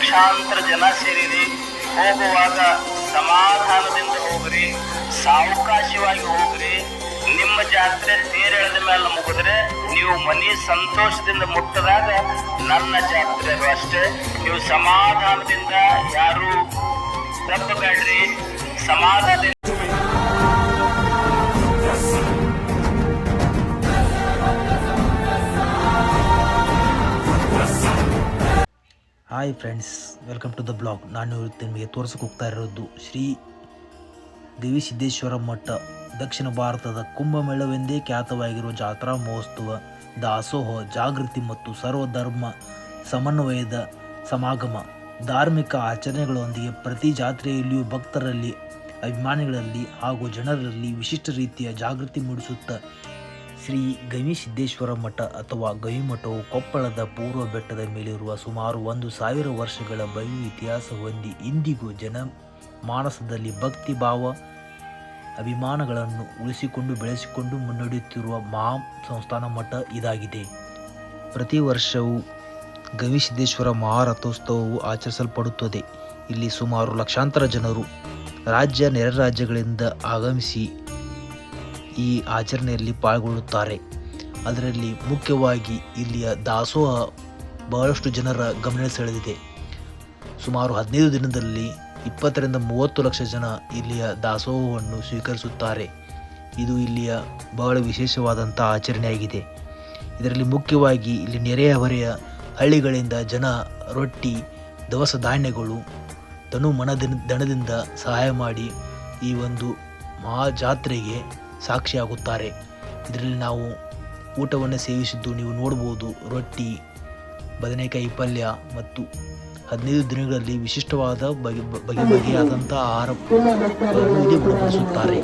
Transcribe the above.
ಲಕ್ಷಾಂತರ ಜನ ಸೇರಿರಿ. ಹೋಗುವಾಗ ಸಮಾಧಾನದಿಂದ ಹೋಗ್ರಿ, ಸಾವಕಾಶವಾಗಿ ಹೋಗ್ರಿ. ನಿಮ್ಮ ಜಾತ್ರೆ ತೇರೆಳೆದ ಮೇಲೆ ಮುಗಿದ್ರೆ ನೀವು ಮನೆ ಸಂತೋಷದಿಂದ ಮುಟ್ಟದಾಗ ನನ್ನ ಜಾತ್ರೆ ಅಷ್ಟೇ. ನೀವು ಸಮಾಧಾನದಿಂದ ಯಾರು ತಪ್ಪಬೇಡ್ರಿ, ಸಮಾಧಾನದಿಂದ. Hi friends, welcome to the blog. ನಾನು ನಿಮಗೆ ತೋರಿಸಕ್ಕೆ ಹೋಗ್ತಾ ಇರೋದು ಶ್ರೀ ಗವಿಸಿದ್ದೇಶ್ವರ ಮಠ, ದಕ್ಷಿಣ ಭಾರತದ ಕುಂಭಮೇಳವೆಂದೇ ಖ್ಯಾತವಾಗಿರುವ ಜಾತ್ರಾ ಮಹೋತ್ಸವ, ದಾಸೋಹ, ಜಾಗೃತಿ ಮತ್ತು ಸರ್ವಧರ್ಮ ಸಮನ್ವಯದ ಸಮಾಗಮ. ಧಾರ್ಮಿಕ ಆಚರಣೆಗಳೊಂದಿಗೆ ಪ್ರತಿ ಜಾತ್ರೆಯಲ್ಲಿಯೂ ಭಕ್ತರಲ್ಲಿ, ಅಭಿಮಾನಿಗಳಲ್ಲಿ ಹಾಗೂ ಜನರಲ್ಲಿ ವಿಶಿಷ್ಟ ರೀತಿಯ ಜಾಗೃತಿ ಮೂಡಿಸುತ್ತಾ ಶ್ರೀ ಗವಿಸಿದ್ದೇಶ್ವರ ಮಠ ಅಥವಾ ಗವಿಮಠವು ಕೊಪ್ಪಳದ ಪೂರ್ವ ಬೆಟ್ಟದ ಮೇಲಿರುವ ಸುಮಾರು 1000 ವರ್ಷಗಳ ಭವ್ಯ ಇತಿಹಾಸ ಹೊಂದಿ ಇಂದಿಗೂ ಜನಮಾನಸದಲ್ಲಿ ಭಕ್ತಿ ಭಾವ ಅಭಿಮಾನಗಳನ್ನು ಉಳಿಸಿಕೊಂಡು ಬೆಳೆಸಿಕೊಂಡು ಮುನ್ನಡೆಯುತ್ತಿರುವ ಮಹಾ ಸಂಸ್ಥಾನ ಮಠ ಇದಾಗಿದೆ. ಪ್ರತಿ ವರ್ಷವೂ ಗವಿಸಿದ್ದೇಶ್ವರ ಮಹಾರಥೋತ್ಸವವು ಆಚರಿಸಲ್ಪಡುತ್ತದೆ. ಇಲ್ಲಿ ಸುಮಾರು ಲಕ್ಷಾಂತರ ಜನರು ರಾಜ್ಯ ನೆರೆ ರಾಜ್ಯಗಳಿಂದ ಆಗಮಿಸಿ ಈ ಆಚರಣೆಯಲ್ಲಿ ಪಾಲ್ಗೊಳ್ಳುತ್ತಾರೆ. ಅದರಲ್ಲಿ ಮುಖ್ಯವಾಗಿ ಇಲ್ಲಿಯ ದಾಸೋಹ ಬಹಳಷ್ಟು ಜನರ ಗಮನ ಸೆಳೆದಿದೆ. ಸುಮಾರು 15 ದಿನದಲ್ಲಿ 20ರಿಂದ 30 ಲಕ್ಷ ಜನ ಇಲ್ಲಿಯ ದಾಸೋಹವನ್ನು ಸ್ವೀಕರಿಸುತ್ತಾರೆ. ಇದು ಇಲ್ಲಿಯ ಬಹಳ ವಿಶೇಷವಾದಂಥ ಆಚರಣೆಯಾಗಿದೆ. ಇದರಲ್ಲಿ ಮುಖ್ಯವಾಗಿ ಇಲ್ಲಿ ನೆರೆಯ ಹೊರೆಯ ಹಳ್ಳಿಗಳಿಂದ ಜನ ರೊಟ್ಟಿ, ದವಸ ಧಾನ್ಯಗಳು, ತನು ದಣದಿಂದ ಸಹಾಯ ಮಾಡಿ ಈ ಒಂದು ಮಹಾ ಜಾತ್ರೆಗೆ ಸಾಕ್ಷಿಯಾಗುತ್ತಾರೆ. ಇದರಲ್ಲಿ ನಾವು ಊಟವನ್ನು ಸೇವಿಸಿದ್ದು ನೀವು ನೋಡ್ಬೋದು. ರೊಟ್ಟಿ, ಬದನೆಕಾಯಿ ಪಲ್ಯ ಮತ್ತು 15 ದಿನಗಳಲ್ಲಿ ವಿಶಿಷ್ಟವಾದ ಬಗೆಯಾದಂಥ ಆಹಾರವನ್ನು ಇಲ್ಲಿ ಉಣಬಡಿಸುತ್ತಾರೆ.